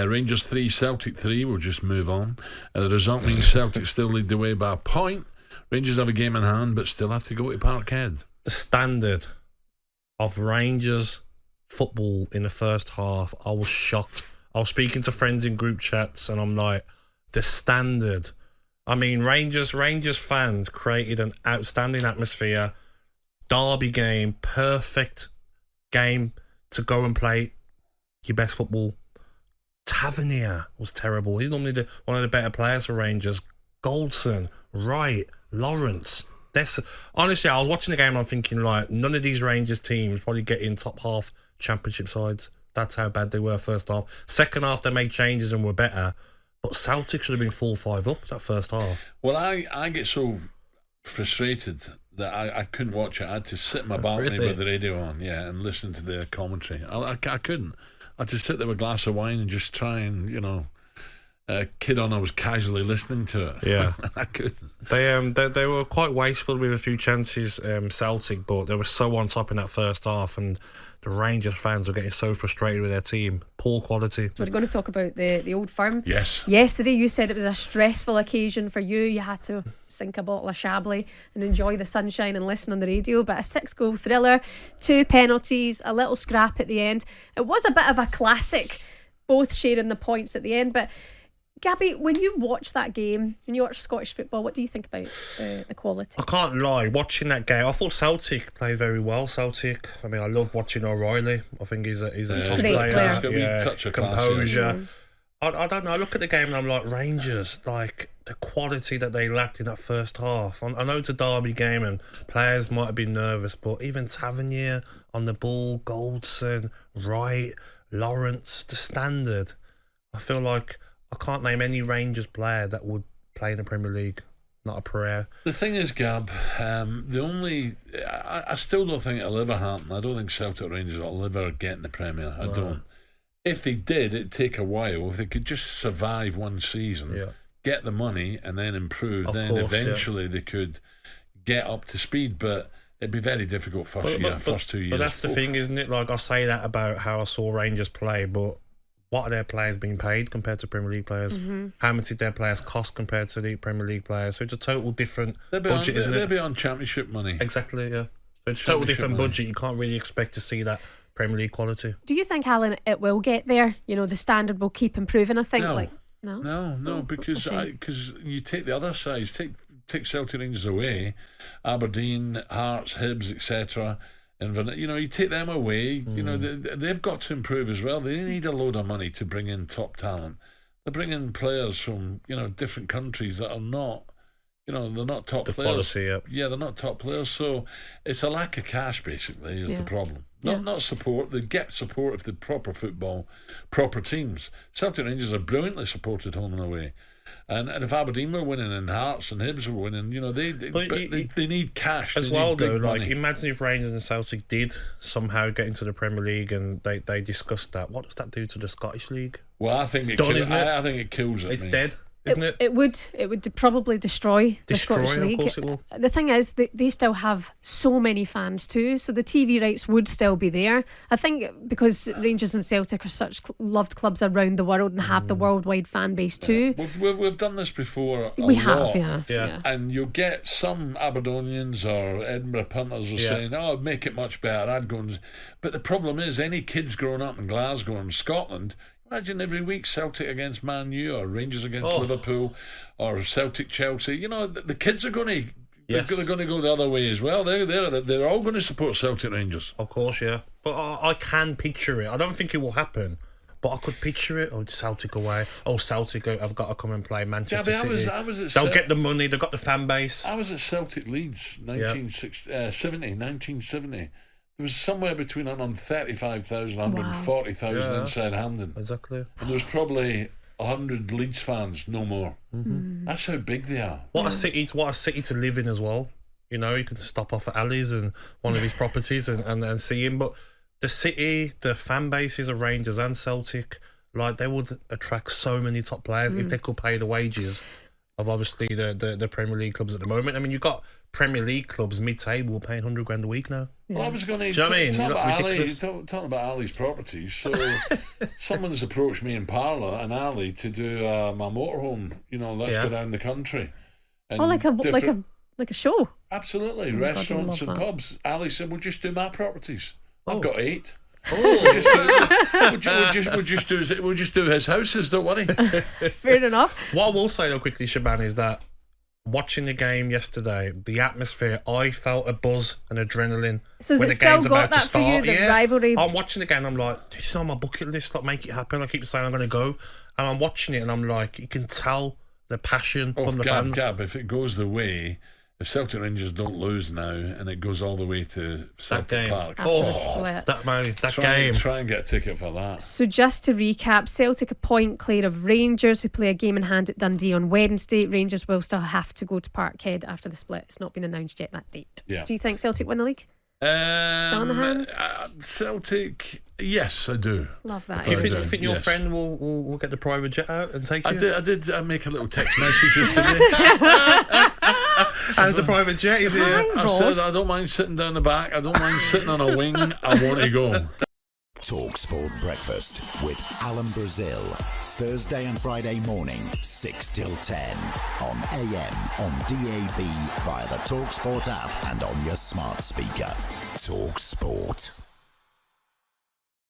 Rangers 3, Celtic 3. We'll just move on. The result means Celtic still lead the way by a point. Rangers have a game in hand, but still have to go to Parkhead. The standard of Rangers football in the first half, I was shocked. I was speaking to friends in group chats, and I'm like, the standard. I mean, Rangers fans created an outstanding atmosphere. Derby game, perfect game to go and play your best football. Tavernier was terrible. He's normally one of the better players for Rangers. Goldson, Wright, Lawrence. Honestly, I was watching the game and I'm thinking, like, none of these Rangers teams probably get in top half championship sides. That's how bad they were first half. Second half, they made changes and were better. But Celtic should have been 4-5 up that first half. Well, I get so frustrated that I couldn't watch it. I had to sit in my balcony with the radio on, and listen to the commentary. I couldn't. I had to sit there with a glass of wine and just try and, kid on. I was casually listening to it. Yeah. I couldn't. They were quite wasteful with a few chances, Celtic, but they were so on top in that first half, and the Rangers fans were getting so frustrated with their team. Poor quality. We're going to talk about the Old Firm. Yes. Yesterday you said it was a stressful occasion for you. You had to sink a bottle of Chablis and enjoy the sunshine and listen on the radio. But a 6-goal thriller, 2 penalties, a little scrap at the end. It was a bit of a classic, both sharing the points at the end. But Gabby, when you watch that game, when you watch Scottish football, what do you think about the quality? I can't lie, watching that game, I thought Celtic played very well. Celtic, I mean, I love watching O'Reilly. I think he's a top player. He's got a wee touch of class, composure. I don't know, I look at the game and I'm like, Rangers, like the quality that they lacked in that first half. I know it's a derby game and players might have been nervous, but even Tavernier on the ball, Goldson, Wright, Lawrence, the standard. I feel like I can't name any Rangers player that would play in the Premier League. Not a prayer. The thing is, Gab, I still don't think it'll ever happen. I don't think Celtic Rangers will ever get in the Premier. I don't. If they did, it'd take a while. If they could just survive one season, get the money and then improve, then eventually they could get up to speed. But it'd be very difficult first 2 years. But that's the thing, isn't it? Like, I say that about how I saw Rangers play, but what are their players being paid compared to Premier League players? Mm-hmm. How much did their players cost compared to the Premier League players? So it's a total different budget, isn't it? They'll be on championship money. Exactly, yeah. So it's a total different budget. You can't really expect to see that Premier League quality. Do you think, Alan, it will get there? The standard will keep improving, I think. No, because you take the other sides, take Celtic Rangers away, Aberdeen, Hearts, Hibs, etc., and you take them away. They've got to improve as well. They need a load of money to bring in top talent. They bring in players from different countries that are not, they're not top players. Quality, they're not top players. So it's a lack of cash basically is the problem. Not support. They get support if they're proper football, proper teams. Celtic Rangers are brilliantly supported home and away. And if Aberdeen were winning and Hearts and Hibs were winning, they need cash as well. Though, like, imagine if Rangers and Celtic did somehow get into the Premier League and they discussed that. What does that do to the Scottish League? Well, I think it's done, isn't it? I think it kills it. It's dead. Isn't it? It would probably destroy the Scottish League. Of course it will. The thing is, they still have so many fans too, so the TV rights would still be there. I think because Rangers and Celtic are such loved clubs around the world and have the worldwide fan base too. We've done this before. We have, yeah. And you'll get some Aberdonians or Edinburgh punters are saying, "Oh, make it much better." I'd go but the problem is, any kids growing up in Glasgow and Scotland. Imagine every week Celtic against Man U or Rangers against Liverpool or Celtic Chelsea. The kids are going to they're going to go the other way as well. They're all going to support Celtic Rangers. Of course, yeah. But I can picture it. I don't think it will happen, but I could picture it. Oh, Celtic away. Oh, Celtic have got to come and play Manchester City. I was at They'll get the money. They've got the fan base. I was at Celtic Leeds 1970. There was somewhere between 135,000 and 140,000 inside Hampden. Exactly. And there was probably 100 Leeds fans, no more. Mm-hmm. That's how big they are. What a city to live in as well. You can stop off at Ali's and one of his properties and see him. But the city, the fan bases of Rangers and Celtic, like, they would attract so many top players if they could pay the wages. of obviously the Premier League clubs at the moment. I mean, you've got Premier League clubs mid-table paying $100,000 a week now. Well, I was going to talk about Ali's properties. So someone's approached me in Parlour and Ali to do my motorhome. Let's go down the country. And like a show. Absolutely, restaurants and pubs. Ali said, "We'll just do my properties. I've got 8. We'll just do his houses. Don't worry." Fair enough. What I will say though, quickly, Shaban, is that watching the game yesterday, the atmosphere, I felt a buzz and adrenaline when the game's about to start. Rivalry. I'm watching the game, I'm like, this is on my bucket list. Like, make it happen. I keep saying I'm going to go, and I'm watching it, and I'm like, you can tell the passion from the fans. Gab, if it goes the way. If Celtic Rangers don't lose now and it goes all the way to Celtic Park, that game. Try and get a ticket for that. So just to recap, Celtic a point clear of Rangers, who play a game in hand at Dundee on Wednesday. Rangers will still have to go to Parkhead after the split. It's not been announced yet, that date. Yeah. Do you think Celtic win the league? Still in the hands? Celtic, yes, I do. Love that. Do you think your friend will get the private jet out and take you? I did make a little text message yesterday. How's the private jet? I said I don't mind sitting down the back. I don't mind sitting on a wing. I want to go. talkSPORT Breakfast with Alan Brazil. Thursday and Friday morning, 6 till 10. On AM, on DAB, via the talkSPORT app and on your smart speaker. talkSPORT.